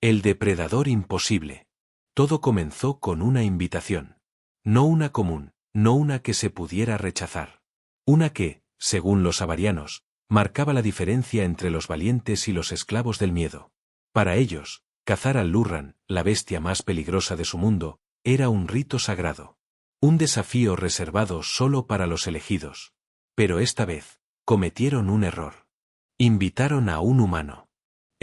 El depredador imposible. Todo comenzó con una invitación. No una común, no una que se pudiera rechazar. Una que, según los avarianos, marcaba la diferencia entre los valientes y los esclavos del miedo. Para ellos, cazar al Lurran, la bestia más peligrosa de su mundo, era un rito sagrado. Un desafío reservado solo para los elegidos. Pero esta vez, cometieron un error. Invitaron a un humano.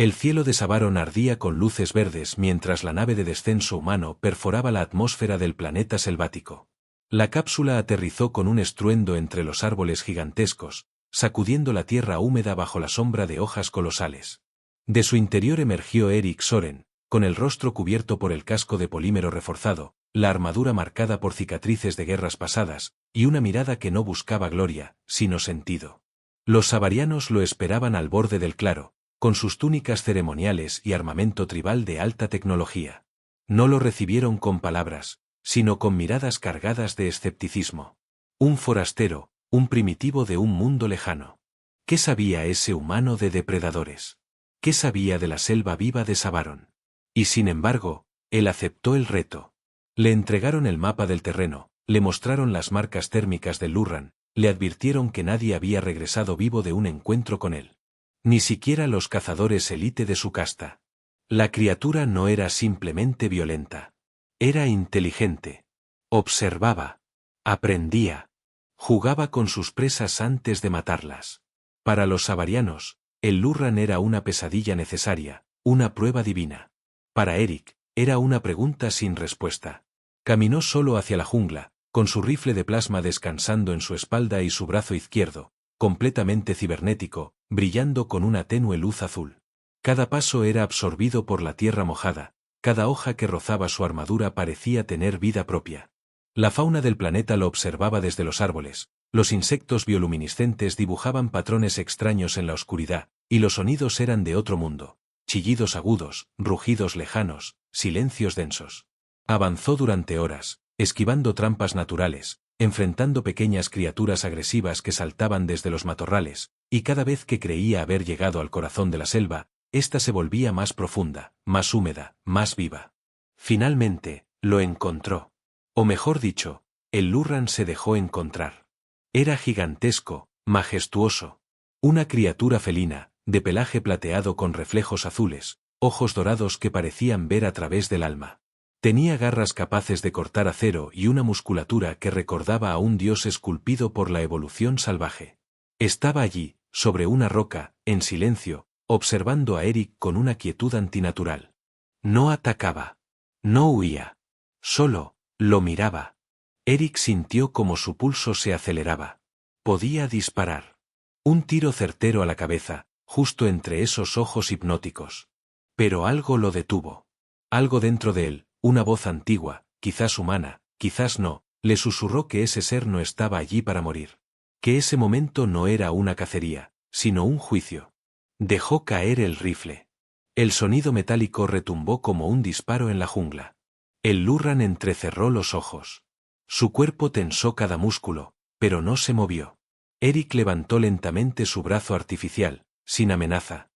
El cielo de Savaron ardía con luces verdes mientras la nave de descenso humano perforaba la atmósfera del planeta selvático. La cápsula aterrizó con un estruendo entre los árboles gigantescos, sacudiendo la tierra húmeda bajo la sombra de hojas colosales. De su interior emergió Erik Soren, con el rostro cubierto por el casco de polímero reforzado, la armadura marcada por cicatrices de guerras pasadas, y una mirada que no buscaba gloria, sino sentido. Los savarianos lo esperaban al borde del claro, con sus túnicas ceremoniales y armamento tribal de alta tecnología. No lo recibieron con palabras, sino con miradas cargadas de escepticismo. Un forastero, un primitivo de un mundo lejano. ¿Qué sabía ese humano de depredadores? ¿Qué sabía de la selva viva de Savaron? Y sin embargo, él aceptó el reto. Le entregaron el mapa del terreno, le mostraron las marcas térmicas del Lurran, le advirtieron que nadie había regresado vivo de un encuentro con él. Ni siquiera los cazadores élite de su casta. La criatura no era simplemente violenta. Era inteligente. Observaba. Aprendía. Jugaba con sus presas antes de matarlas. Para los savarianos, el Lurran era una pesadilla necesaria, una prueba divina. Para Erik, era una pregunta sin respuesta. Caminó solo hacia la jungla, con su rifle de plasma descansando en su espalda y su brazo izquierdo, completamente cibernético, brillando con una tenue luz azul. Cada paso era absorbido por la tierra mojada, cada hoja que rozaba su armadura parecía tener vida propia. La fauna del planeta lo observaba desde los árboles, los insectos bioluminiscentes dibujaban patrones extraños en la oscuridad, y los sonidos eran de otro mundo, chillidos agudos, rugidos lejanos, silencios densos. Avanzó durante horas, esquivando trampas naturales, enfrentando pequeñas criaturas agresivas que saltaban desde los matorrales, y cada vez que creía haber llegado al corazón de la selva, ésta se volvía más profunda, más húmeda, más viva. Finalmente, lo encontró. O mejor dicho, el Lurran se dejó encontrar. Era gigantesco, majestuoso. Una criatura felina, de pelaje plateado con reflejos azules, ojos dorados que parecían ver a través del alma. Tenía garras capaces de cortar acero y una musculatura que recordaba a un dios esculpido por la evolución salvaje. Estaba allí, sobre una roca, en silencio, observando a Erik con una quietud antinatural. No atacaba. No huía. Solo, lo miraba. Erik sintió como su pulso se aceleraba. Podía disparar. Un tiro certero a la cabeza, justo entre esos ojos hipnóticos. Pero algo lo detuvo. Algo dentro de él, una voz antigua, quizás humana, quizás no, le susurró que ese ser no estaba allí para morir. Que ese momento no era una cacería, sino un juicio. Dejó caer el rifle. El sonido metálico retumbó como un disparo en la jungla. El Lurran entrecerró los ojos. Su cuerpo tensó cada músculo, pero no se movió. Erik levantó lentamente su brazo artificial, sin amenaza.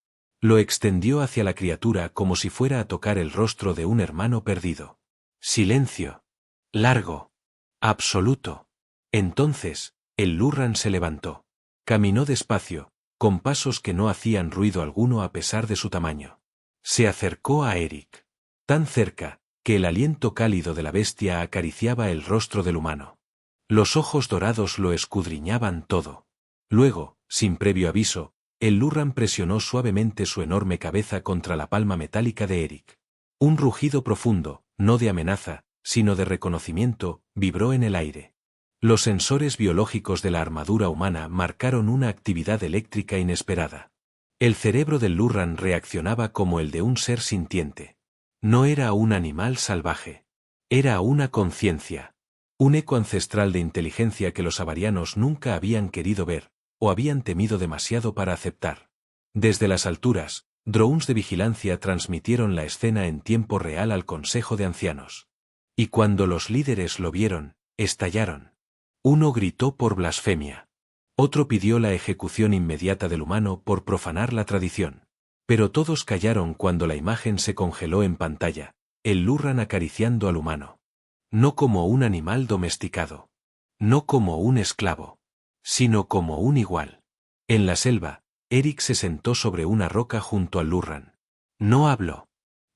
Lo extendió hacia la criatura como si fuera a tocar el rostro de un hermano perdido. Silencio. Largo. Absoluto. Entonces, el Lurran se levantó. Caminó despacio, con pasos que no hacían ruido alguno a pesar de su tamaño. Se acercó a Erik. Tan cerca, que el aliento cálido de la bestia acariciaba el rostro del humano. Los ojos dorados lo escudriñaban todo. Luego, sin previo aviso, el Lurran presionó suavemente su enorme cabeza contra la palma metálica de Erik. Un rugido profundo, no de amenaza, sino de reconocimiento, vibró en el aire. Los sensores biológicos de la armadura humana marcaron una actividad eléctrica inesperada. El cerebro del Lurran reaccionaba como el de un ser sintiente. No era un animal salvaje. Era una conciencia. Un eco ancestral de inteligencia que los avarianos nunca habían querido ver, o habían temido demasiado para aceptar. Desde las alturas, drones de vigilancia transmitieron la escena en tiempo real al Consejo de Ancianos. Y cuando los líderes lo vieron, estallaron. Uno gritó por blasfemia. Otro pidió la ejecución inmediata del humano por profanar la tradición. Pero todos callaron cuando la imagen se congeló en pantalla, el Lurran acariciando al humano. No como un animal domesticado. No como un esclavo. Sino como un igual. En la selva, Eric se sentó sobre una roca junto al Lurran. No habló.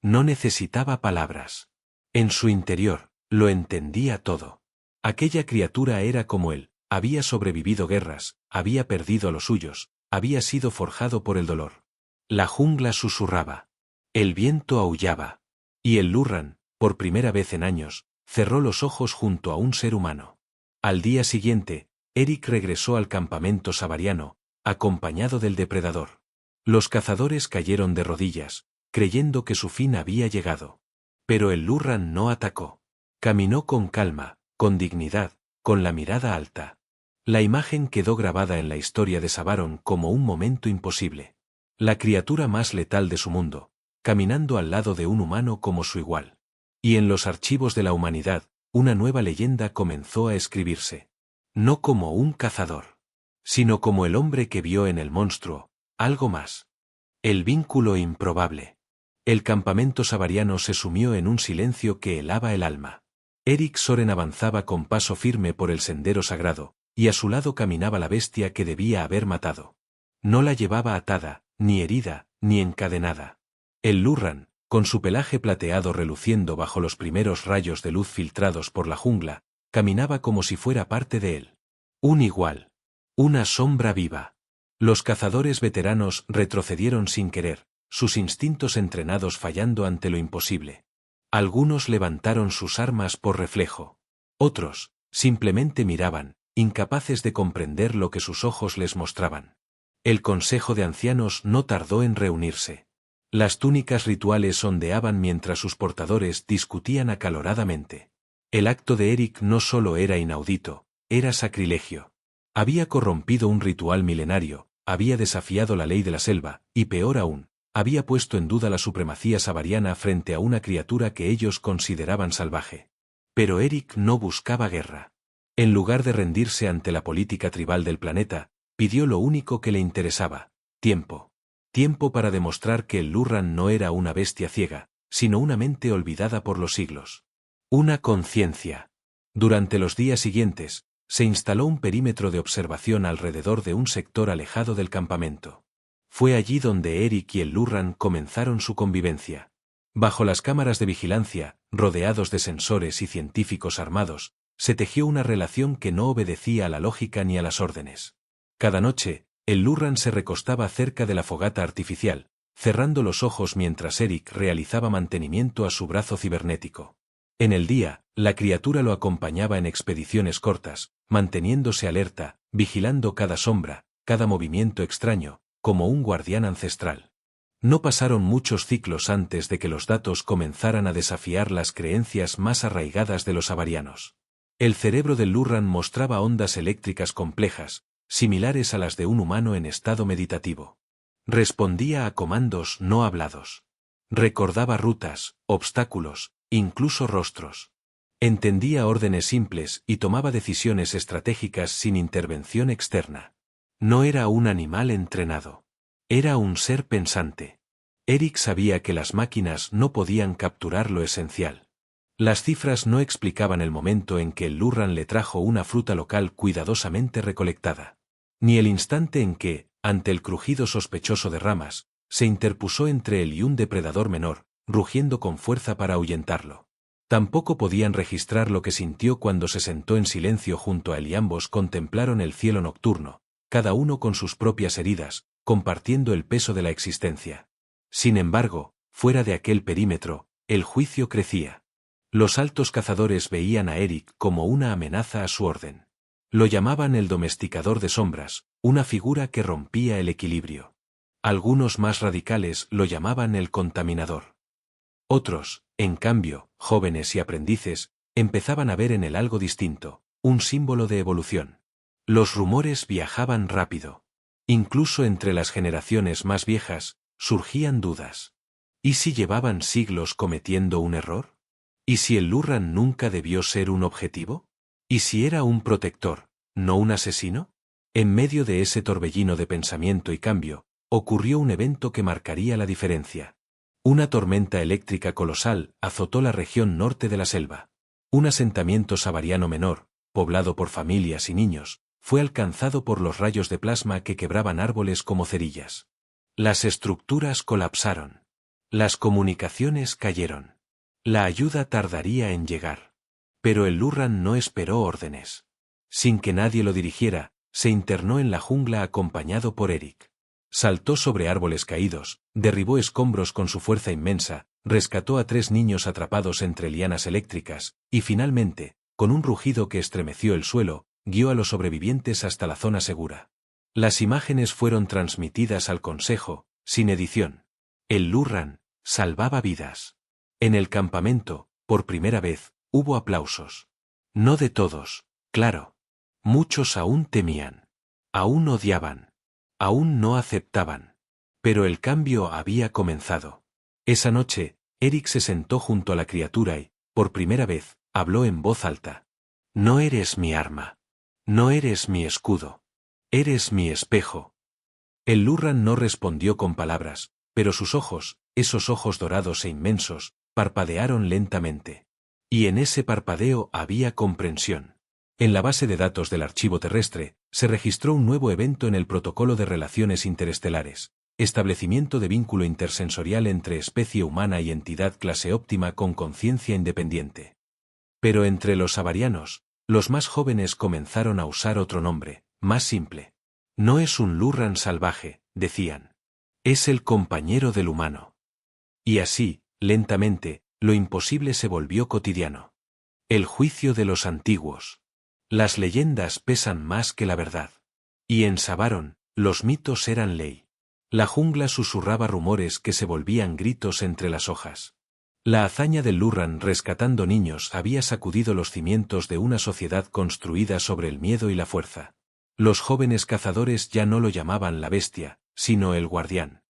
No necesitaba palabras. En su interior, lo entendía todo. Aquella criatura era como él, había sobrevivido guerras, había perdido a los suyos, había sido forjado por el dolor. La jungla susurraba. El viento aullaba. Y el Lurran, por primera vez en años, cerró los ojos junto a un ser humano. Al día siguiente, Eric regresó al campamento savariano, acompañado del depredador. Los cazadores cayeron de rodillas, creyendo que su fin había llegado. Pero el Lurran no atacó. Caminó con calma, con dignidad, con la mirada alta. La imagen quedó grabada en la historia de Savaron como un momento imposible. La criatura más letal de su mundo, caminando al lado de un humano como su igual. Y en los archivos de la humanidad, una nueva leyenda comenzó a escribirse. No como un cazador, sino como el hombre que vio en el monstruo, algo más. El vínculo improbable. El campamento savariano se sumió en un silencio que helaba el alma. Eric Soren avanzaba con paso firme por el sendero sagrado, y a su lado caminaba la bestia que debía haber matado. No la llevaba atada, ni herida, ni encadenada. El Lurran, con su pelaje plateado reluciendo bajo los primeros rayos de luz filtrados por la jungla, caminaba como si fuera parte de él. Un igual. Una sombra viva. Los cazadores veteranos retrocedieron sin querer, sus instintos entrenados fallando ante lo imposible. Algunos levantaron sus armas por reflejo. Otros, simplemente miraban, incapaces de comprender lo que sus ojos les mostraban. El consejo de ancianos no tardó en reunirse. Las túnicas rituales ondeaban mientras sus portadores discutían acaloradamente. El acto de Eric no solo era inaudito, era sacrilegio. Había corrompido un ritual milenario, había desafiado la ley de la selva, y peor aún, había puesto en duda la supremacía savariana frente a una criatura que ellos consideraban salvaje. Pero Eric no buscaba guerra. En lugar de rendirse ante la política tribal del planeta, pidió lo único que le interesaba: tiempo. Tiempo para demostrar que el Lurran no era una bestia ciega, sino una mente olvidada por los siglos. Una conciencia. Durante los días siguientes, se instaló un perímetro de observación alrededor de un sector alejado del campamento. Fue allí donde Eric y el Lurran comenzaron su convivencia. Bajo las cámaras de vigilancia, rodeados de sensores y científicos armados, se tejió una relación que no obedecía a la lógica ni a las órdenes. Cada noche, el Lurran se recostaba cerca de la fogata artificial, cerrando los ojos mientras Eric realizaba mantenimiento a su brazo cibernético. En el día, la criatura lo acompañaba en expediciones cortas, manteniéndose alerta, vigilando cada sombra, cada movimiento extraño, como un guardián ancestral. No pasaron muchos ciclos antes de que los datos comenzaran a desafiar las creencias más arraigadas de los savarianos. El cerebro del Lurran mostraba ondas eléctricas complejas, similares a las de un humano en estado meditativo. Respondía a comandos no hablados. Recordaba rutas, obstáculos, incluso rostros. Entendía órdenes simples y tomaba decisiones estratégicas sin intervención externa. No era un animal entrenado. Era un ser pensante. Eric sabía que las máquinas no podían capturar lo esencial. Las cifras no explicaban el momento en que el Lurran le trajo una fruta local cuidadosamente recolectada. Ni el instante en que, ante el crujido sospechoso de ramas, se interpuso entre él y un depredador menor, rugiendo con fuerza para ahuyentarlo. Tampoco podían registrar lo que sintió cuando se sentó en silencio junto a él y ambos contemplaron el cielo nocturno, cada uno con sus propias heridas, compartiendo el peso de la existencia. Sin embargo, fuera de aquel perímetro, el juicio crecía. Los altos cazadores veían a Eric como una amenaza a su orden. Lo llamaban el domesticador de sombras, una figura que rompía el equilibrio. Algunos más radicales lo llamaban el contaminador. Otros, en cambio, jóvenes y aprendices, empezaban a ver en él algo distinto, un símbolo de evolución. Los rumores viajaban rápido. Incluso entre las generaciones más viejas, surgían dudas. ¿Y si llevaban siglos cometiendo un error? ¿Y si el Lurran nunca debió ser un objetivo? ¿Y si era un protector, no un asesino? En medio de ese torbellino de pensamiento y cambio, ocurrió un evento que marcaría la diferencia. Una tormenta eléctrica colosal azotó la región norte de la selva. Un asentamiento sabariano menor, poblado por familias y niños, fue alcanzado por los rayos de plasma que quebraban árboles como cerillas. Las estructuras colapsaron. Las comunicaciones cayeron. La ayuda tardaría en llegar. Pero el Lurran no esperó órdenes. Sin que nadie lo dirigiera, se internó en la jungla acompañado por Eric. Saltó sobre árboles caídos, derribó escombros con su fuerza inmensa, rescató a 3 niños atrapados entre lianas eléctricas, y finalmente, con un rugido que estremeció el suelo, guió a los sobrevivientes hasta la zona segura. Las imágenes fueron transmitidas al consejo, sin edición. El Lurran salvaba vidas. En el campamento, por primera vez, hubo aplausos. No de todos, claro. Muchos aún temían. Aún odiaban. Aún no aceptaban. Pero el cambio había comenzado. Esa noche, Eric se sentó junto a la criatura y, por primera vez, habló en voz alta. No eres mi arma. No eres mi escudo. Eres mi espejo. El Lurran no respondió con palabras, pero sus ojos, esos ojos dorados e inmensos, parpadearon lentamente. Y en ese parpadeo había comprensión. En la base de datos del archivo terrestre, se registró un nuevo evento en el protocolo de relaciones interestelares, establecimiento de vínculo intersensorial entre especie humana y entidad clase óptima con conciencia independiente. Pero entre los sabarianos, los más jóvenes comenzaron a usar otro nombre, más simple. No es un Lurran salvaje, decían. Es el compañero del humano. Y así, lentamente, lo imposible se volvió cotidiano. El juicio de los antiguos. Las leyendas pesan más que la verdad. Y en Sabaron, los mitos eran ley. La jungla susurraba rumores que se volvían gritos entre las hojas. La hazaña del Lurran rescatando niños había sacudido los cimientos de una sociedad construida sobre el miedo y la fuerza. Los jóvenes cazadores ya no lo llamaban la bestia, sino el guardián.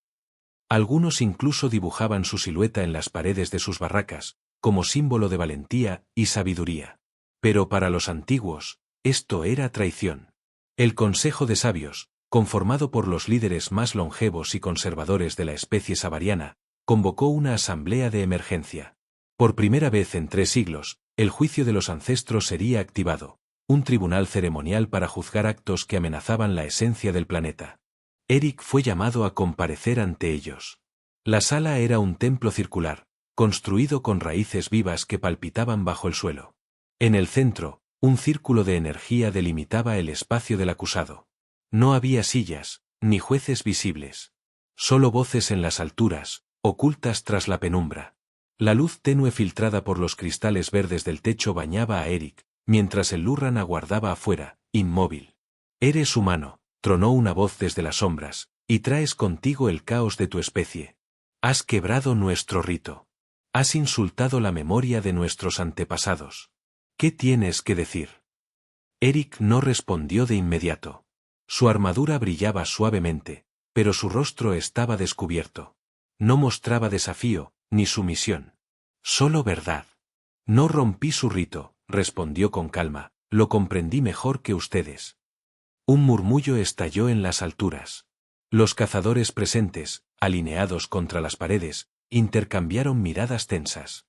Algunos incluso dibujaban su silueta en las paredes de sus barracas, como símbolo de valentía y sabiduría. Pero para los antiguos, esto era traición. El Consejo de Sabios, conformado por los líderes más longevos y conservadores de la especie sabariana, convocó una asamblea de emergencia. Por primera vez en 3 siglos, el juicio de los ancestros sería activado, un tribunal ceremonial para juzgar actos que amenazaban la esencia del planeta. Eric fue llamado a comparecer ante ellos. La sala era un templo circular, construido con raíces vivas que palpitaban bajo el suelo. En el centro, un círculo de energía delimitaba el espacio del acusado. No había sillas, ni jueces visibles. Solo voces en las alturas, ocultas tras la penumbra. La luz tenue filtrada por los cristales verdes del techo bañaba a Eric, mientras el Lurran aguardaba afuera, inmóvil. Eres humano, tronó una voz desde las sombras, y traes contigo el caos de tu especie. Has quebrado nuestro rito. Has insultado la memoria de nuestros antepasados. ¿Qué tienes que decir? Eric no respondió de inmediato. Su armadura brillaba suavemente, pero su rostro estaba descubierto. No mostraba desafío, ni sumisión. Solo verdad. No rompí su rito, respondió con calma, lo comprendí mejor que ustedes. Un murmullo estalló en las alturas. Los cazadores presentes, alineados contra las paredes, intercambiaron miradas tensas.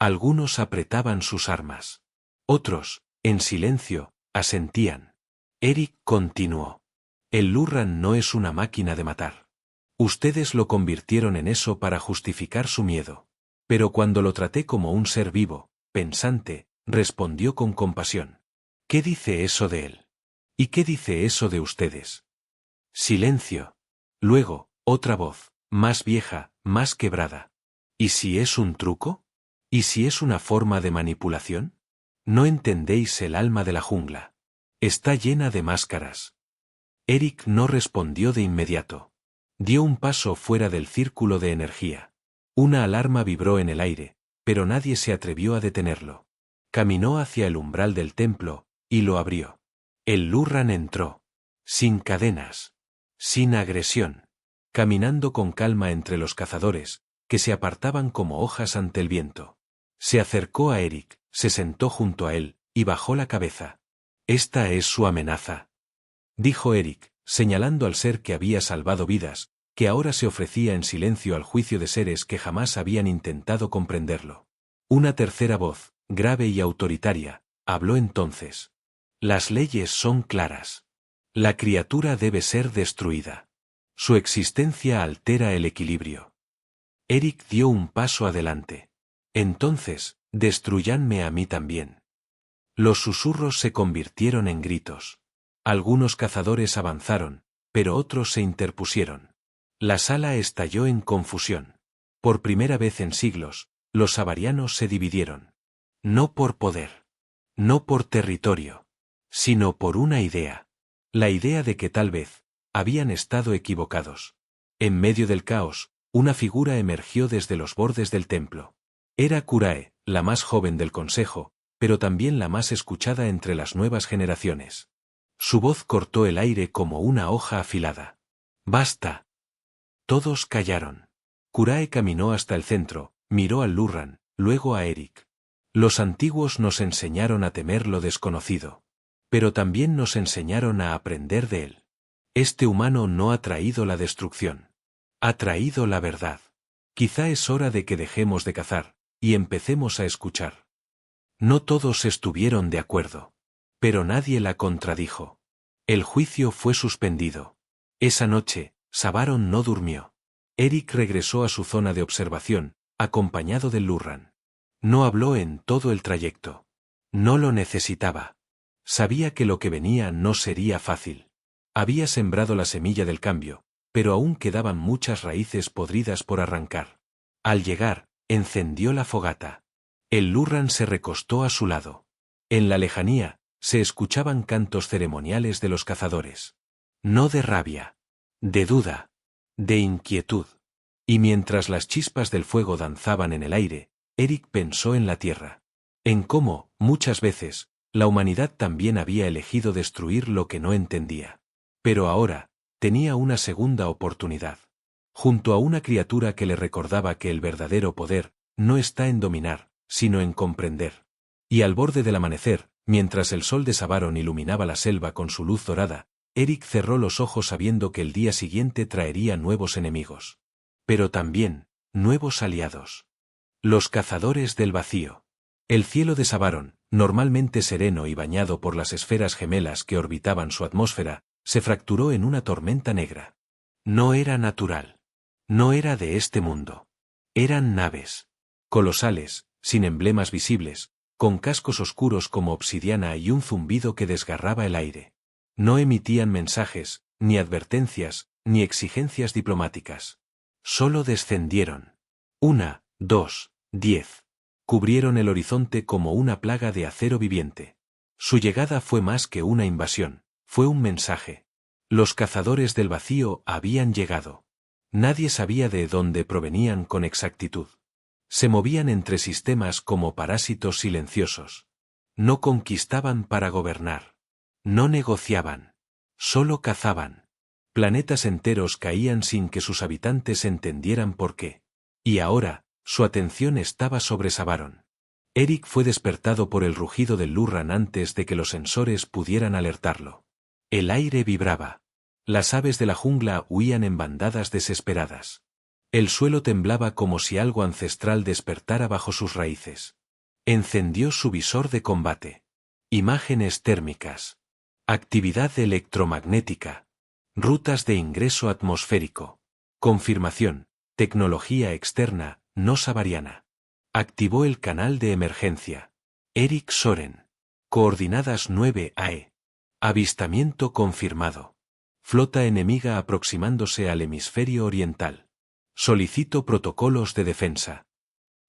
Algunos apretaban sus armas. Otros, en silencio, asentían. Eric continuó. El Lurran no es una máquina de matar. Ustedes lo convirtieron en eso para justificar su miedo. Pero cuando lo traté como un ser vivo, pensante, respondió con compasión. ¿Qué dice eso de él? ¿Y qué dice eso de ustedes? Silencio. Luego, otra voz, más vieja, más quebrada. ¿Y si es un truco? ¿Y si es una forma de manipulación? No entendéis el alma de la jungla. Está llena de máscaras. Eric no respondió de inmediato. Dio un paso fuera del círculo de energía. Una alarma vibró en el aire, pero nadie se atrevió a detenerlo. Caminó hacia el umbral del templo, y lo abrió. El Lurran entró. Sin cadenas. Sin agresión. Caminando con calma entre los cazadores, que se apartaban como hojas ante el viento. Se acercó a Eric, se sentó junto a él, y bajó la cabeza. «Esta es su amenaza», dijo Eric, señalando al ser que había salvado vidas, que ahora se ofrecía en silencio al juicio de seres que jamás habían intentado comprenderlo. Una tercera voz, grave y autoritaria, habló entonces. Las leyes son claras. La criatura debe ser destruida. Su existencia altera el equilibrio. Eric dio un paso adelante. Entonces, destruyanme a mí también. Los susurros se convirtieron en gritos. Algunos cazadores avanzaron, pero otros se interpusieron. La sala estalló en confusión. Por primera vez en siglos, los avarianos se dividieron. No por poder. No por territorio. Sino por una idea. La idea de que tal vez habían estado equivocados. En medio del caos, una figura emergió desde los bordes del templo. Era Kurae, la más joven del consejo, pero también la más escuchada entre las nuevas generaciones. Su voz cortó el aire como una hoja afilada. ¡Basta! Todos callaron. Kurae caminó hasta el centro, miró al Lurran, luego a Eric. Los antiguos nos enseñaron a temer lo desconocido. Pero también nos enseñaron a aprender de él. Este humano no ha traído la destrucción. Ha traído la verdad. Quizá es hora de que dejemos de cazar, y empecemos a escuchar. No todos estuvieron de acuerdo. Pero nadie la contradijo. El juicio fue suspendido. Esa noche, Savaron no durmió. Eric regresó a su zona de observación, acompañado del Lurran. No habló en todo el trayecto. No lo necesitaba. Sabía que lo que venía no sería fácil. Había sembrado la semilla del cambio, pero aún quedaban muchas raíces podridas por arrancar. Al llegar, encendió la fogata. El Lurran se recostó a su lado. En la lejanía, se escuchaban cantos ceremoniales de los cazadores. No de rabia. De duda. De inquietud. Y mientras las chispas del fuego danzaban en el aire, Eric pensó en la tierra. En cómo, muchas veces, la humanidad también había elegido destruir lo que no entendía. Pero ahora, tenía una segunda oportunidad. Junto a una criatura que le recordaba que el verdadero poder no está en dominar, sino en comprender. Y al borde del amanecer, mientras el sol de Savaron iluminaba la selva con su luz dorada, Eric cerró los ojos sabiendo que el día siguiente traería nuevos enemigos. Pero también, nuevos aliados. Los cazadores del vacío. El cielo de Savaron, normalmente sereno y bañado por las esferas gemelas que orbitaban su atmósfera, se fracturó en una tormenta negra. No era natural. No era de este mundo. Eran naves. Colosales, sin emblemas visibles, con cascos oscuros como obsidiana y un zumbido que desgarraba el aire. No emitían mensajes, ni advertencias, ni exigencias diplomáticas. Solo descendieron. 1, 2, 10. Cubrieron el horizonte como una plaga de acero viviente. Su llegada fue más que una invasión, fue un mensaje. Los cazadores del vacío habían llegado. Nadie sabía de dónde provenían con exactitud. Se movían entre sistemas como parásitos silenciosos. No conquistaban para gobernar. No negociaban. Solo cazaban. Planetas enteros caían sin que sus habitantes entendieran por qué. Y ahora, su atención estaba sobre Savaron. Eric fue despertado por el rugido del Lurran antes de que los sensores pudieran alertarlo. El aire vibraba. Las aves de la jungla huían en bandadas desesperadas. El suelo temblaba como si algo ancestral despertara bajo sus raíces. Encendió su visor de combate. Imágenes térmicas. Actividad electromagnética. Rutas de ingreso atmosférico. Confirmación. Tecnología externa, no savariana. Activó el canal de emergencia. Eric Soren. Coordenadas 9 AE. Avistamiento confirmado. Flota enemiga aproximándose al hemisferio oriental. Solicito protocolos de defensa.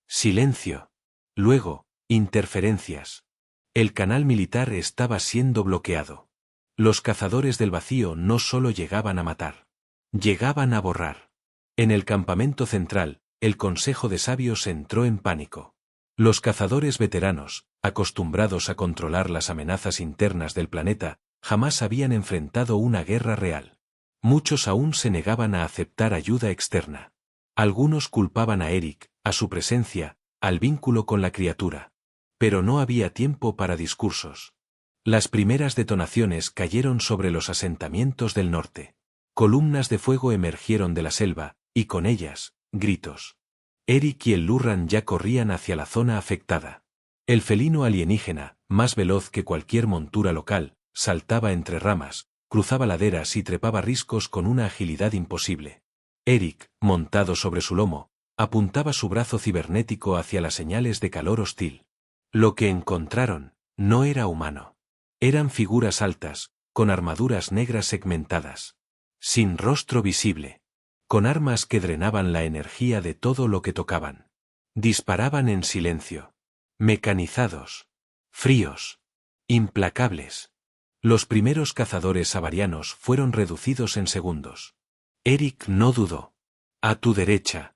Silencio. Luego, interferencias. El canal militar estaba siendo bloqueado. Los cazadores del vacío no solo llegaban a matar. Llegaban a borrar. En el campamento central, el Consejo de Sabios entró en pánico. Los cazadores veteranos, acostumbrados a controlar las amenazas internas del planeta, jamás habían enfrentado una guerra real. Muchos aún se negaban a aceptar ayuda externa. Algunos culpaban a Eric, a su presencia, al vínculo con la criatura. Pero no había tiempo para discursos. Las primeras detonaciones cayeron sobre los asentamientos del norte. Columnas de fuego emergieron de la selva, y con ellas, gritos. Eric y el Lurran ya corrían hacia la zona afectada. El felino alienígena, más veloz que cualquier montura local, saltaba entre ramas, cruzaba laderas y trepaba riscos con una agilidad imposible. Eric, montado sobre su lomo, apuntaba su brazo cibernético hacia las señales de calor hostil. Lo que encontraron no era humano. Eran figuras altas, con armaduras negras segmentadas. Sin rostro visible. Con armas que drenaban la energía de todo lo que tocaban. Disparaban en silencio. Mecanizados. Fríos. Implacables. Los primeros cazadores avarianos fueron reducidos en segundos. Eric no dudó. A tu derecha.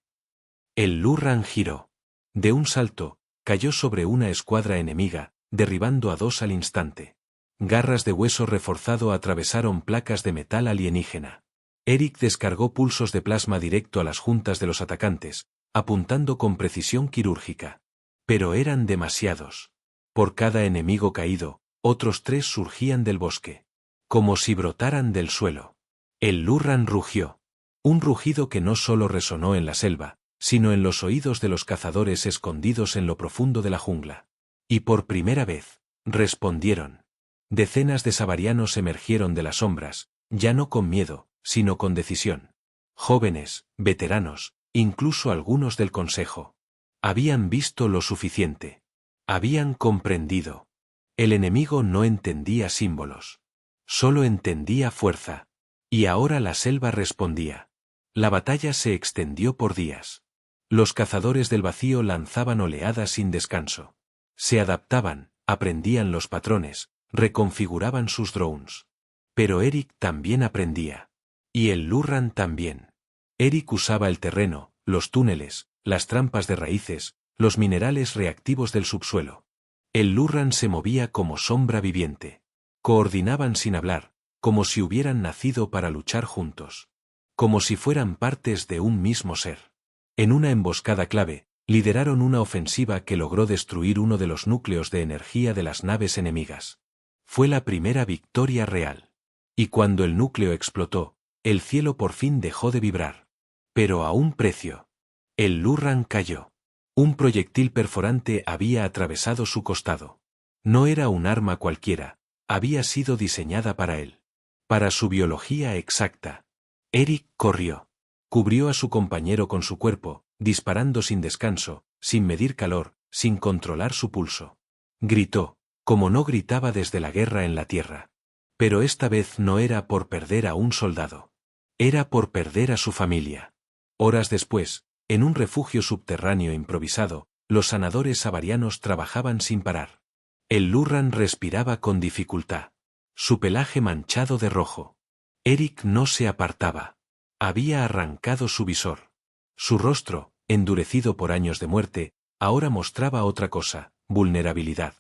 El Lurran giró. De un salto, cayó sobre una escuadra enemiga, derribando a 2 al instante. Garras de hueso reforzado atravesaron placas de metal alienígena. Eric descargó pulsos de plasma directo a las juntas de los atacantes, apuntando con precisión quirúrgica. Pero eran demasiados. Por cada enemigo caído, otros 3 surgían del bosque. Como si brotaran del suelo. El Lurran rugió. Un rugido que no solo resonó en la selva, sino en los oídos de los cazadores escondidos en lo profundo de la jungla. Y por primera vez, respondieron. Decenas de savarianos emergieron de las sombras, ya no con miedo, sino con decisión. Jóvenes, veteranos, incluso algunos del consejo. Habían visto lo suficiente. Habían comprendido. El enemigo no entendía símbolos. Solo entendía fuerza. Y ahora la selva respondía. La batalla se extendió por días. Los cazadores del vacío lanzaban oleadas sin descanso. Se adaptaban, aprendían los patrones, reconfiguraban sus drones. Pero Eric también aprendía. Y el Lurran también. Eric usaba el terreno, los túneles, las trampas de raíces, los minerales reactivos del subsuelo. El Lurran se movía como sombra viviente. Coordinaban sin hablar, como si hubieran nacido para luchar juntos. Como si fueran partes de un mismo ser. En una emboscada clave, lideraron una ofensiva que logró destruir uno de los núcleos de energía de las naves enemigas. Fue la primera victoria real. Y cuando el núcleo explotó, el cielo por fin dejó de vibrar. Pero a un precio. El Lurran cayó. Un proyectil perforante había atravesado su costado. No era un arma cualquiera, había sido diseñada para él. Para su biología exacta. Eric corrió. Cubrió a su compañero con su cuerpo, disparando sin descanso, sin medir calor, sin controlar su pulso. Gritó, como no gritaba desde la guerra en la tierra. Pero esta vez no era por perder a un soldado. Era por perder a su familia. Horas después, en un refugio subterráneo improvisado, los sanadores avarianos trabajaban sin parar. El Lurran respiraba con dificultad. Su pelaje manchado de rojo. Eric no se apartaba. Había arrancado su visor. Su rostro, endurecido por años de muerte, ahora mostraba otra cosa, vulnerabilidad.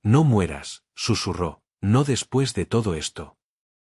No mueras, susurró, no después de todo esto.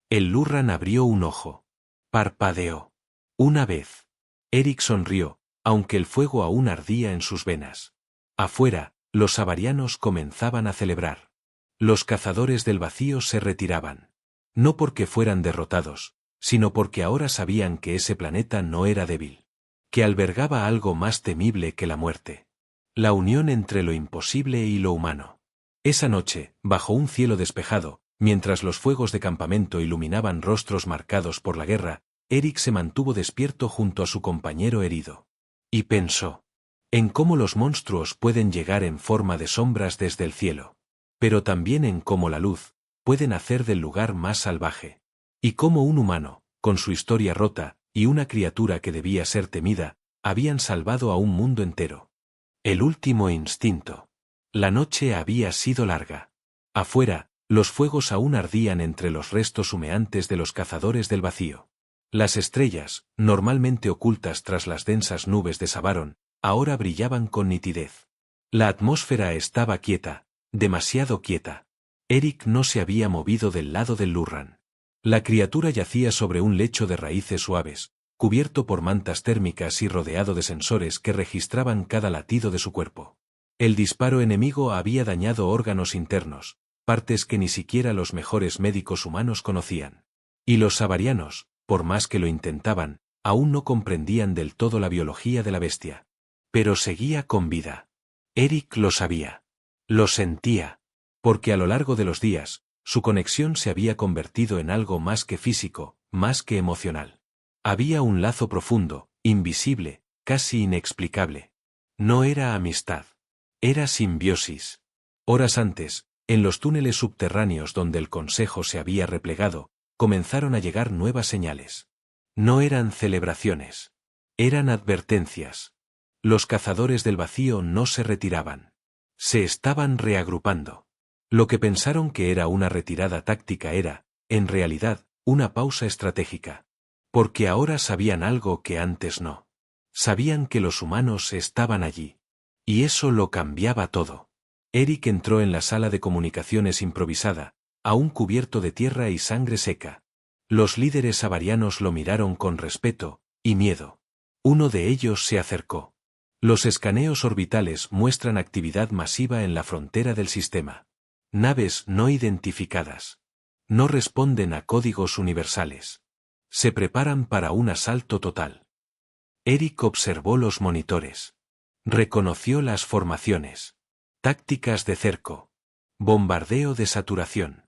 El Lurran abrió un ojo. Parpadeó. Una vez. Eric sonrió, aunque el fuego aún ardía en sus venas. Afuera, los avarianos comenzaban a celebrar. Los cazadores del vacío se retiraban. No porque fueran derrotados, sino porque ahora sabían que ese planeta no era débil. Que albergaba algo más temible que la muerte. La unión entre lo imposible y lo humano. Esa noche, bajo un cielo despejado, mientras los fuegos de campamento iluminaban rostros marcados por la guerra, Eric se mantuvo despierto junto a su compañero herido. Y pensó. En cómo los monstruos pueden llegar en forma de sombras desde el cielo. Pero también en cómo la luz puede nacer del lugar más salvaje. Y cómo un humano, con su historia rota, y una criatura que debía ser temida, habían salvado a un mundo entero. El último instinto. La noche había sido larga. Afuera, los fuegos aún ardían entre los restos humeantes de los cazadores del vacío. Las estrellas, normalmente ocultas tras las densas nubes de Savaron, ahora brillaban con nitidez. La atmósfera estaba quieta, demasiado quieta. Eric no se había movido del lado del Lurran. La criatura yacía sobre un lecho de raíces suaves, cubierto por mantas térmicas y rodeado de sensores que registraban cada latido de su cuerpo. El disparo enemigo había dañado órganos internos, partes que ni siquiera los mejores médicos humanos conocían. Y los savarianos, por más que lo intentaban, aún no comprendían del todo la biología de la bestia. Pero seguía con vida. Eric lo sabía. Lo sentía. Porque a lo largo de los días, su conexión se había convertido en algo más que físico, más que emocional. Había un lazo profundo, invisible, casi inexplicable. No era amistad. Era simbiosis. Horas antes, en los túneles subterráneos donde el consejo se había replegado, comenzaron a llegar nuevas señales. No eran celebraciones. Eran advertencias. Los cazadores del vacío no se retiraban. Se estaban reagrupando. Lo que pensaron que era una retirada táctica era, en realidad, una pausa estratégica. Porque ahora sabían algo que antes no. Sabían que los humanos estaban allí. Y eso lo cambiaba todo. Eric entró en la sala de comunicaciones improvisada, aún cubierto de tierra y sangre seca. Los líderes avarianos lo miraron con respeto y miedo. Uno de ellos se acercó. Los escaneos orbitales muestran actividad masiva en la frontera del sistema. Naves no identificadas. No responden a códigos universales. Se preparan para un asalto total. Eric observó los monitores. Reconoció las formaciones. Tácticas de cerco. Bombardeo de saturación.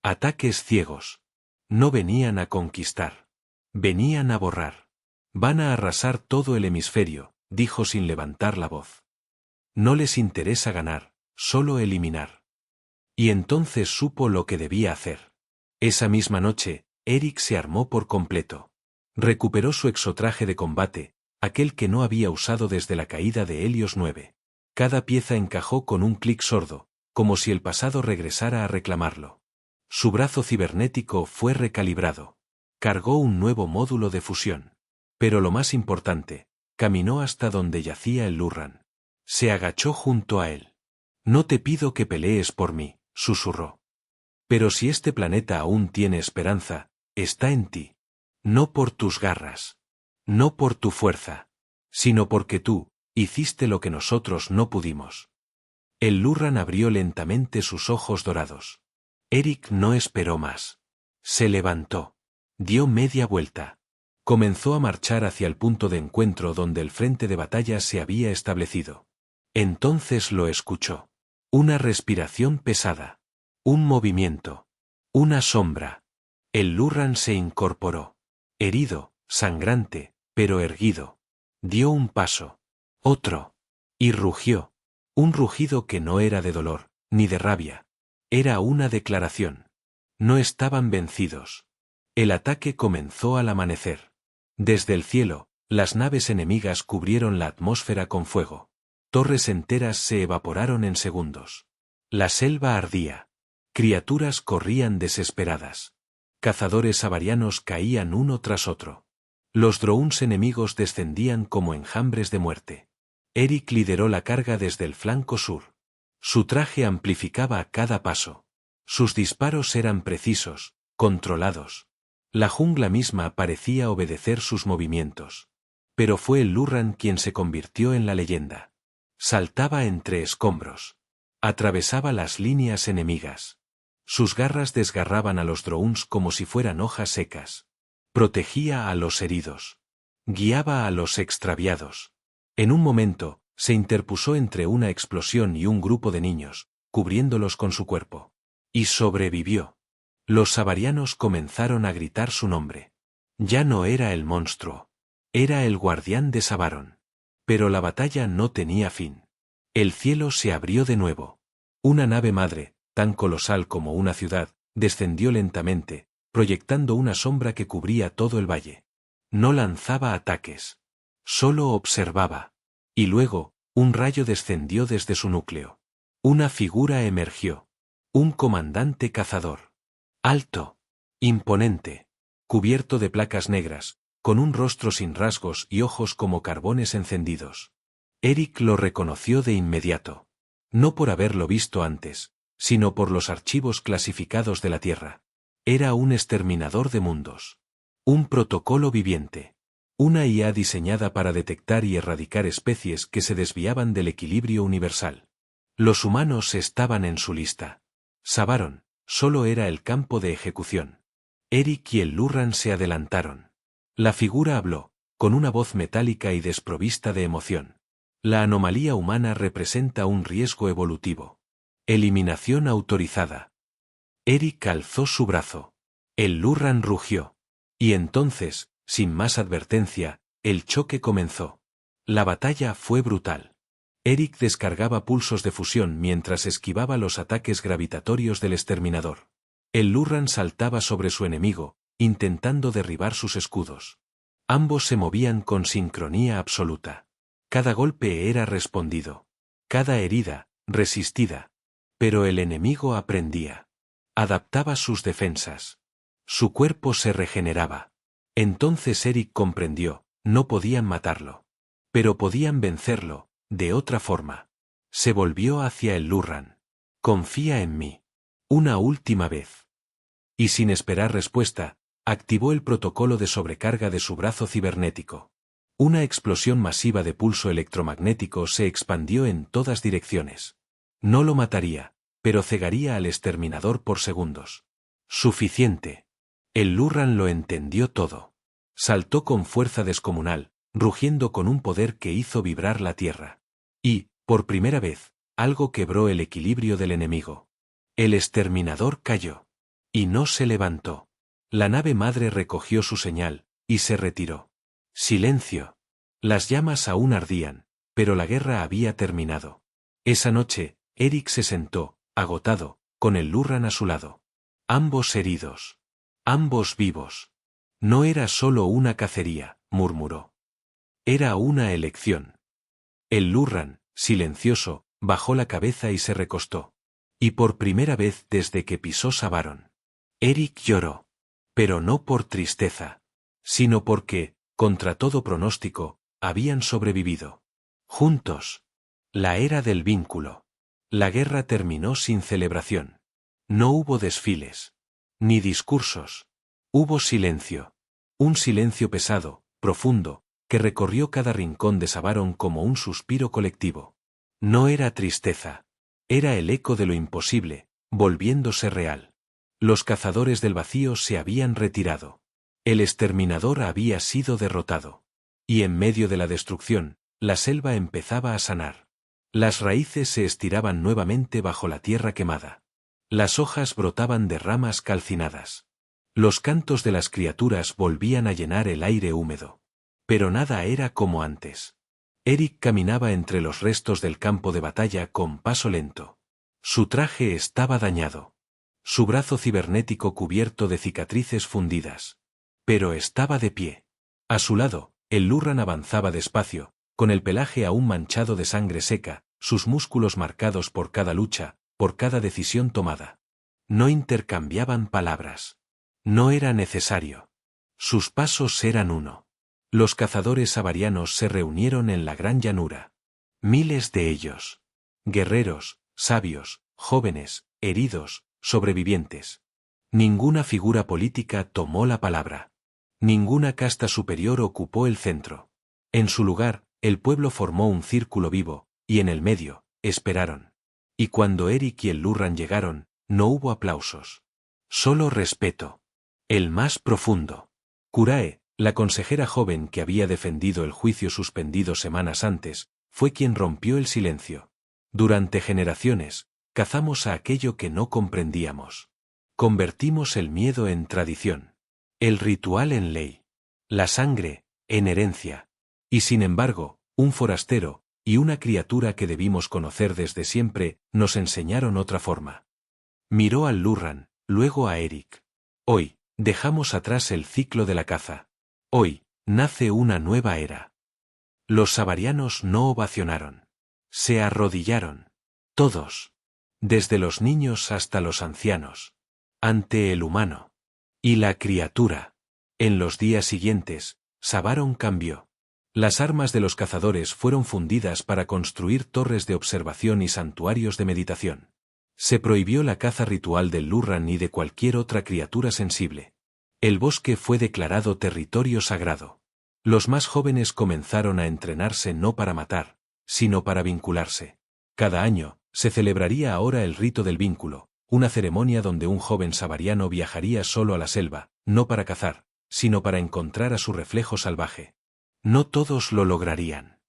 Ataques ciegos. No venían a conquistar. Venían a borrar. Van a arrasar todo el hemisferio, dijo sin levantar la voz. No les interesa ganar, solo eliminar. Y entonces supo lo que debía hacer. Esa misma noche, Eric se armó por completo. Recuperó su exotraje de combate, aquel que no había usado desde la caída de Helios 9. Cada pieza encajó con un clic sordo, como si el pasado regresara a reclamarlo. Su brazo cibernético fue recalibrado. Cargó un nuevo módulo de fusión. Pero lo más importante, caminó hasta donde yacía el Lurran. Se agachó junto a él. No te pido que pelees por mí, susurró. Pero si este planeta aún tiene esperanza, está en ti. No por tus garras. No por tu fuerza. Sino porque tú, hiciste lo que nosotros no pudimos. El Lurran abrió lentamente sus ojos dorados. Eric no esperó más. Se levantó. Dio media vuelta. Comenzó a marchar hacia el punto de encuentro donde el frente de batalla se había establecido. Entonces lo escuchó. Una respiración pesada. Un movimiento. Una sombra. El Lurran se incorporó. Herido, sangrante, pero erguido. Dio un paso. Otro. Y rugió. Un rugido que no era de dolor, ni de rabia. Era una declaración. No estaban vencidos. El ataque comenzó al amanecer. Desde el cielo, las naves enemigas cubrieron la atmósfera con fuego. Torres enteras se evaporaron en segundos. La selva ardía. Criaturas corrían desesperadas. Cazadores avarianos caían uno tras otro. Los drones enemigos descendían como enjambres de muerte. Eric lideró la carga desde el flanco sur. Su traje amplificaba a cada paso. Sus disparos eran precisos, controlados. La jungla misma parecía obedecer sus movimientos. Pero fue el Lurran quien se convirtió en la leyenda. Saltaba entre escombros. Atravesaba las líneas enemigas. Sus garras desgarraban a los drones como si fueran hojas secas. Protegía a los heridos. Guiaba a los extraviados. En un momento, se interpuso entre una explosión y un grupo de niños, cubriéndolos con su cuerpo. Y sobrevivió. Los savarianos comenzaron a gritar su nombre. Ya no era el monstruo. Era el guardián de Savaron. Pero la batalla no tenía fin. El cielo se abrió de nuevo. Una nave madre, tan colosal como una ciudad, descendió lentamente, proyectando una sombra que cubría todo el valle. No lanzaba ataques. Solo observaba. Y luego, un rayo descendió desde su núcleo. Una figura emergió. Un comandante cazador. Alto. Imponente. Cubierto de placas negras, con un rostro sin rasgos y ojos como carbones encendidos. Eric lo reconoció de inmediato. No por haberlo visto antes, sino por los archivos clasificados de la Tierra. Era un exterminador de mundos. Un protocolo viviente. Una IA diseñada para detectar y erradicar especies que se desviaban del equilibrio universal. Los humanos estaban en su lista. Savaron, solo era el campo de ejecución. Eric y el Lurran se adelantaron. La figura habló, con una voz metálica y desprovista de emoción. La anomalía humana representa un riesgo evolutivo. Eliminación autorizada. Eric alzó su brazo. El Lurran rugió. Y entonces, sin más advertencia, el choque comenzó. La batalla fue brutal. Eric descargaba pulsos de fusión mientras esquivaba los ataques gravitatorios del exterminador. El Lurran saltaba sobre su enemigo, intentando derribar sus escudos. Ambos se movían con sincronía absoluta. Cada golpe era respondido. Cada herida, resistida. Pero el enemigo aprendía. Adaptaba sus defensas. Su cuerpo se regeneraba. Entonces Eric comprendió, no podían matarlo. Pero podían vencerlo, de otra forma. Se volvió hacia el Lurran. Confía en mí. Una última vez. Y sin esperar respuesta, activó el protocolo de sobrecarga de su brazo cibernético. Una explosión masiva de pulso electromagnético se expandió en todas direcciones. No lo mataría, pero cegaría al exterminador por segundos. Suficiente. El Lurran lo entendió todo. Saltó con fuerza descomunal, rugiendo con un poder que hizo vibrar la tierra. Y, por primera vez, algo quebró el equilibrio del enemigo. El exterminador cayó. Y no se levantó. La nave madre recogió su señal, y se retiró. Silencio. Las llamas aún ardían, pero la guerra había terminado. Esa noche, Eric se sentó, agotado, con el Lurran a su lado. Ambos heridos. Ambos vivos. No era solo una cacería, murmuró. Era una elección. El Lurran, silencioso, bajó la cabeza y se recostó. Y por primera vez desde que pisó Savaron. Eric lloró. Pero no por tristeza. Sino porque, contra todo pronóstico, habían sobrevivido. Juntos. La era del vínculo. La guerra terminó sin celebración. No hubo desfiles. Ni discursos. Hubo silencio. Un silencio pesado, profundo, que recorrió cada rincón de Savaron como un suspiro colectivo. No era tristeza. Era el eco de lo imposible, volviéndose real. Los cazadores del vacío se habían retirado. El exterminador había sido derrotado. Y en medio de la destrucción, la selva empezaba a sanar. Las raíces se estiraban nuevamente bajo la tierra quemada. Las hojas brotaban de ramas calcinadas. Los cantos de las criaturas volvían a llenar el aire húmedo. Pero nada era como antes. Eric caminaba entre los restos del campo de batalla con paso lento. Su traje estaba dañado. Su brazo cibernético cubierto de cicatrices fundidas. Pero estaba de pie. A su lado, el Lurran avanzaba despacio, con el pelaje aún manchado de sangre seca, sus músculos marcados por cada lucha, por cada decisión tomada. No intercambiaban palabras. No era necesario. Sus pasos eran uno. Los cazadores savarianos se reunieron en la gran llanura. Miles de ellos. Guerreros, sabios, jóvenes, heridos, sobrevivientes. Ninguna figura política tomó la palabra. Ninguna casta superior ocupó el centro. En su lugar, el pueblo formó un círculo vivo, y en el medio, esperaron. Y cuando Eric y el Lurran llegaron, no hubo aplausos. Solo respeto. El más profundo. Kurae, la consejera joven que había defendido el juicio suspendido semanas antes, fue quien rompió el silencio. Durante generaciones, cazamos a aquello que no comprendíamos. Convertimos el miedo en tradición. El ritual en ley. La sangre, en herencia. Y sin embargo, un forastero, y una criatura que debimos conocer desde siempre, nos enseñaron otra forma. Miró al Lurran, luego a Eric. Hoy, dejamos atrás el ciclo de la caza. Hoy, nace una nueva era. Los savarianos no ovacionaron. Se arrodillaron. Todos. Desde los niños hasta los ancianos. Ante el humano. Y la criatura. En los días siguientes, Savaron cambió. Las armas de los cazadores fueron fundidas para construir torres de observación y santuarios de meditación. Se prohibió la caza ritual del Lurran y de cualquier otra criatura sensible. El bosque fue declarado territorio sagrado. Los más jóvenes comenzaron a entrenarse no para matar, sino para vincularse. Cada año, se celebraría ahora el rito del vínculo, una ceremonia donde un joven savariano viajaría solo a la selva, no para cazar, sino para encontrar a su reflejo salvaje. No todos lo lograrían.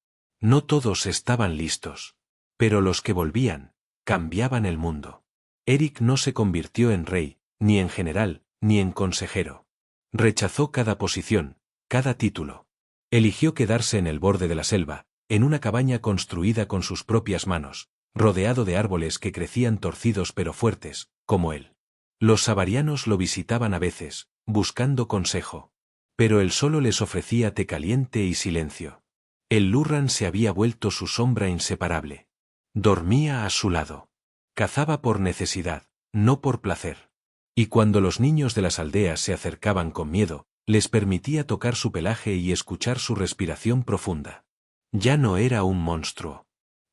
No todos estaban listos. Pero los que volvían, cambiaban el mundo. Eric no se convirtió en rey, ni en general, ni en consejero. Rechazó cada posición, cada título. Eligió quedarse en el borde de la selva, en una cabaña construida con sus propias manos, rodeado de árboles que crecían torcidos pero fuertes, como él. Los savarianos lo visitaban a veces, buscando consejo. Pero él solo les ofrecía té caliente y silencio. El Lurran se había vuelto su sombra inseparable. Dormía a su lado. Cazaba por necesidad, no por placer. Y cuando los niños de las aldeas se acercaban con miedo, les permitía tocar su pelaje y escuchar su respiración profunda. Ya no era un monstruo.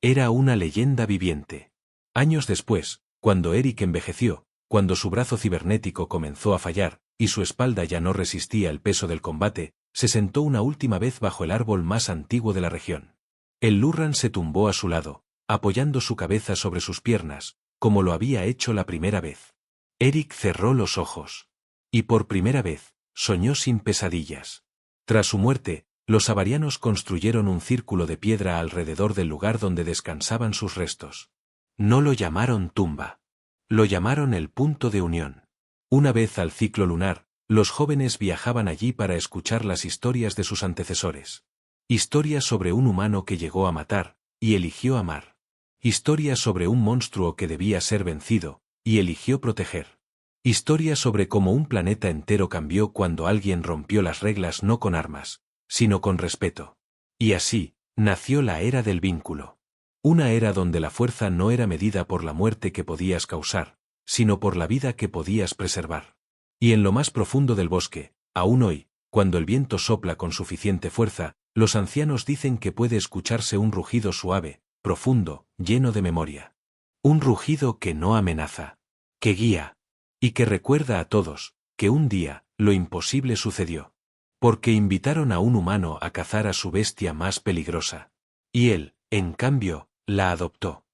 Era una leyenda viviente. Años después, cuando Eric envejeció, cuando su brazo cibernético comenzó a fallar, y su espalda ya no resistía el peso del combate, se sentó una última vez bajo el árbol más antiguo de la región. El Lurran se tumbó a su lado, apoyando su cabeza sobre sus piernas, como lo había hecho la primera vez. Eric cerró los ojos. Y por primera vez, soñó sin pesadillas. Tras su muerte, los savarianos construyeron un círculo de piedra alrededor del lugar donde descansaban sus restos. No lo llamaron tumba. Lo llamaron el punto de unión. Una vez al ciclo lunar, los jóvenes viajaban allí para escuchar las historias de sus antecesores. Historias sobre un humano que llegó a matar, y eligió amar. Historias sobre un monstruo que debía ser vencido, y eligió proteger. Historias sobre cómo un planeta entero cambió cuando alguien rompió las reglas no con armas, sino con respeto. Y así, nació la era del vínculo. Una era donde la fuerza no era medida por la muerte que podías causar, sino por la vida que podías preservar. Y en lo más profundo del bosque, aún hoy, cuando el viento sopla con suficiente fuerza, los ancianos dicen que puede escucharse un rugido suave, profundo, lleno de memoria. Un rugido que no amenaza, que guía, y que recuerda a todos, que un día, lo imposible sucedió. Porque invitaron a un humano a cazar a su bestia más peligrosa. Y él, en cambio, la adoptó.